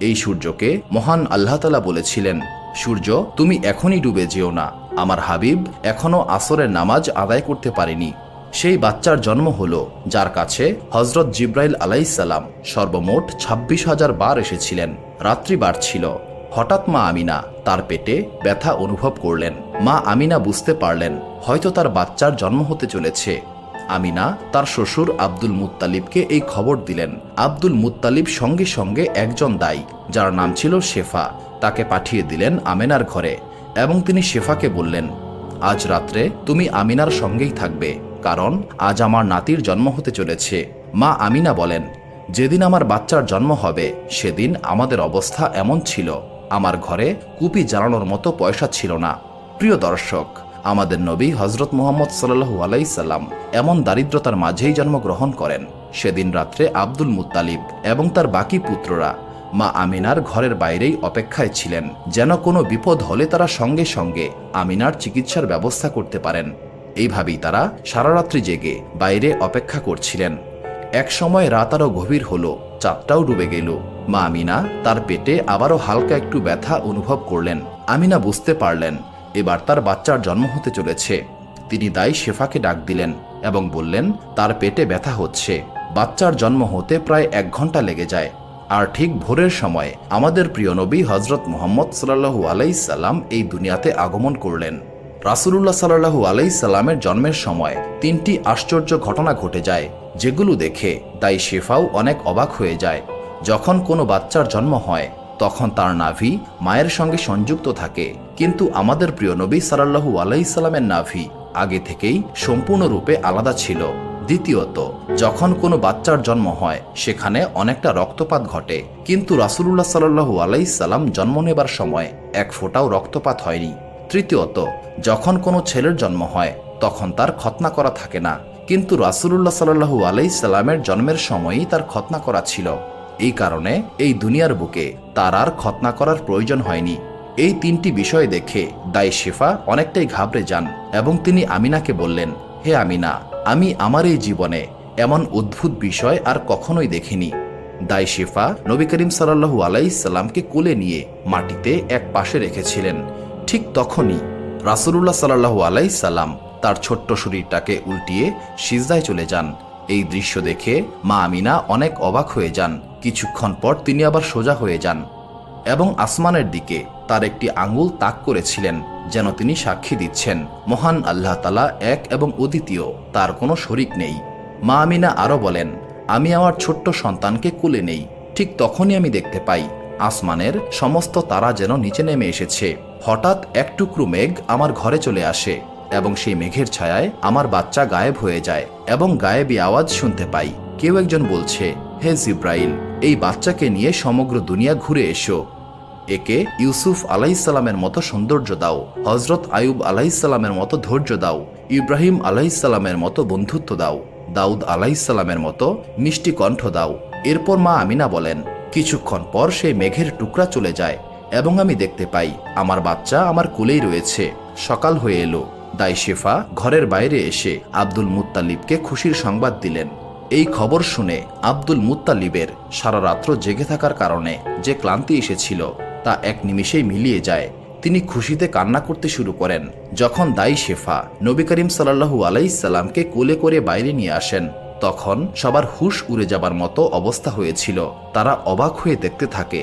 এই সূর্যকে মহান আল্লাহ তাআলা বলেছিলেন, সূর্য তুমি এখনই ডুবে যেও না, আমার হাবিব এখনো আসরের নামাজ আদায় করতে পারেনি। সেই বাচ্চার জন্ম হলো যার কাছে হজরত জিব্রাইল আলাইহিসসালাম সর্বমোট 26,000 বার এসেছিলেন। রাত্রি বাড়ছিল। হঠাৎ মা আমিনা তার পেটে ব্যথা অনুভব করলেন। মা আমিনা বুঝতে পারলেন হয়তো তার বাচ্চার জন্ম হতে চলেছে। আমিনা তার শ্বশুর আব্দুল মুত্তালিবকে এই খবর দিলেন। আব্দুল মুত্তালিব সঙ্গে সঙ্গে একজন দাই, যার নাম ছিল শেফা, তাকে পাঠিয়ে দিলেন আমিনার ঘরে এবং তিনি শেফাকে বললেন, আজ রাত্রে তুমি আমিনার সঙ্গেই থাকবে, কারণ আজ আমার নাতির জন্ম হতে চলেছে। মা আমিনা বলেন, যেদিন আমার বাচ্চার জন্ম হবে সেদিন আমাদের অবস্থা এমন ছিল, আমার ঘরে কুপি জ্বালানোর মতো পয়সা ছিল না। প্রিয় দর্শক, আমাদের নবী হজরত মুহাম্মদ সাল্লাল্লাহু আলাইহি সাল্লাম এমন দারিদ্রতার মাঝেই জন্মগ্রহণ করেন। সেদিন রাত্রে আব্দুল মুত্তালিব এবং তার বাকি পুত্ররা মা আমিনার ঘরের বাইরেই অপেক্ষায় ছিলেন, যেন কোনো বিপদ হলে তারা সঙ্গে সঙ্গে আমিনার চিকিৎসার ব্যবস্থা করতে পারেন। এইভাবেই তারা সারা রাত্রি জেগে বাইরে অপেক্ষা করছিলেন। এক সময় রাত আরো গভীর হলো, চাঁদটাও ডুবে গেল। মা আমিনা তার পেটে আবারও হালকা একটু ব্যথা অনুভব করলেন। আমিনা বুঝতে পারলেন এবার তার বাচ্চার জন্ম হতে চলেছে। তিনি দাই শেফাকে ডাক দিলেন এবং বললেন, তার পেটে ব্যথা হচ্ছে। বাচ্চার জন্ম হতে প্রায় 1 ঘন্টা লেগে যায়। আর ঠিক ভোরের সময় আমাদের প্রিয় নবী হজরত মুহাম্মদ সাল্লাল্লাহু আলাইহি সাল্লাম এই দুনিয়াতে আগমন করলেন। রাসূলুল্লাহ সাল্লাল্লাহু আলাইহি সাল্লামের জন্মের সময় 3টি আশ্চর্য ঘটনা ঘটে যায়, যেগুলো দেখে দাই শেফাও অনেক অবাক হয়ে যায়। যখন কোনো বাচ্চার জন্ম হয় তখন তার নাভি মায়ের সঙ্গে সংযুক্ত থাকে, কিন্তু আমাদের প্রিয় নবী সাল্লাল্লাহু আলাইহি সাল্লামের নাভি আগে থেকেই সম্পূর্ণরূপে আলাদা ছিল। দ্বিতীয়ত, যখন কোনো বাচ্চার জন্ম হয় সেখানে অনেকটা রক্তপাত ঘটে, কিন্তু রাসূলুল্লাহ সাল্লাল্লাহু আলাইহি সাল্লাম জন্ম নেবার সময় 1 ফোঁটাও রক্তপাত হয়নি। তৃতীয়ত, যখন কোনো ছেলের জন্ম হয় তখন তার খতনা করা থাকে না, কিন্তু রাসূলুল্লাহ সাল্লাল্লাহু আলাইহি সাল্লামের জন্মের সময়ই তার খতনা করা ছিল। এই কারণে এই দুনিয়ার বুকে তার আর খতনা করার প্রয়োজন হয়নি। এই 3টি বিষয় দেখে দাই শেফা অনেকটাই ঘাবড়ে যান এবং তিনি আমিনাকে বললেন, হে আমিনা, আমি আমার এই জীবনে এমন অদ্ভুত বিষয় আর কখনোই দেখিনি। দাই শেফা নবী করিম সাল্লাল্লাহু আলাইহি সাল্লামকে কোলে নিয়ে মাটিতে এক পাশে রেখেছিলেন। ঠিক তখনই রাসূলুল্লাহ সাল্লাল্লাহু আলাইহি সাল্লাম তার ছোট্ট শরীরটাকে উল্টিয়ে সিজদায় চলে যান। এই দৃশ্য দেখে মা আমিনা অনেক অবাক হয়ে যান। কিছুক্ষণ পর তিনি আবার সোজা হয়ে যান এবং আসমানের দিকে তার একটি আঙ্গুল তাক করেছিলেন, যেন তিনি সাক্ষী দিচ্ছেন মহান আল্লাহ তাআলা এক এবং অদ্বিতীয়, তার কোনো শরিক নেই। মা আমিনা আরো বলেন, আমি আমার ছোট্ট সন্তানকে কোলে নেই, ঠিক তখনই আমি দেখতে পাই আসমানের সমস্ত তারা যেন নিচে নেমে এসেছে। হঠাৎ এক টুকরো মেঘ আমার ঘরে চলে আসে এবং সেই মেঘের ছায়ায় আমার বাচ্চা গায়েব হয়ে যায় এবং গায়েবী আওয়াজ শুনতে পাই। কেউ একজন বলছে, হে জিব্রাইল, এই বাচ্চাকে নিয়ে সমগ্র দুনিয়া ঘুরে এসো। একে ইউসুফ আলাইহিসসালামের মতো সৌন্দর্য দাও, হজরত আয়ুব আলাইহিসসালামের মতো ধৈর্য দাও, ইব্রাহিম আলাইহিসসালামের মতো বন্ধুত্ব দাও, দাউদ আলাইহিসসালামের মতো মিষ্টি কণ্ঠ দাও। এরপর মা আমিনা বলেন, কিছুক্ষণ পর সেই মেঘের টুকরা চলে যায় এবং আমি দেখতে পাই আমার বাচ্চা আমার কোলেই রয়েছে। সকাল হয়ে এলো। দাই শেফা ঘরের বাইরে এসে আব্দুল মুত্তালিবকে খুশির সংবাদ দিলেন। এই খবর শুনে আব্দুল মুত্তালিবের সারা রাত্র জেগে থাকার কারণে যে ক্লান্তি এসেছিল তা এক নিমিষেই মিলিয়ে যায়। তিনি খুশিতে কান্না করতে শুরু করেন। যখন দাই শেফা নবী করিম সাল্লাল্লাহু আলাইহি সাল্লামকে কোলে করে বাইরে নিয়ে আসেন, তখন সবার হুঁশ উড়ে যাবার মতো অবস্থা হয়েছিল। তারা অবাক হয়ে দেখতে থাকে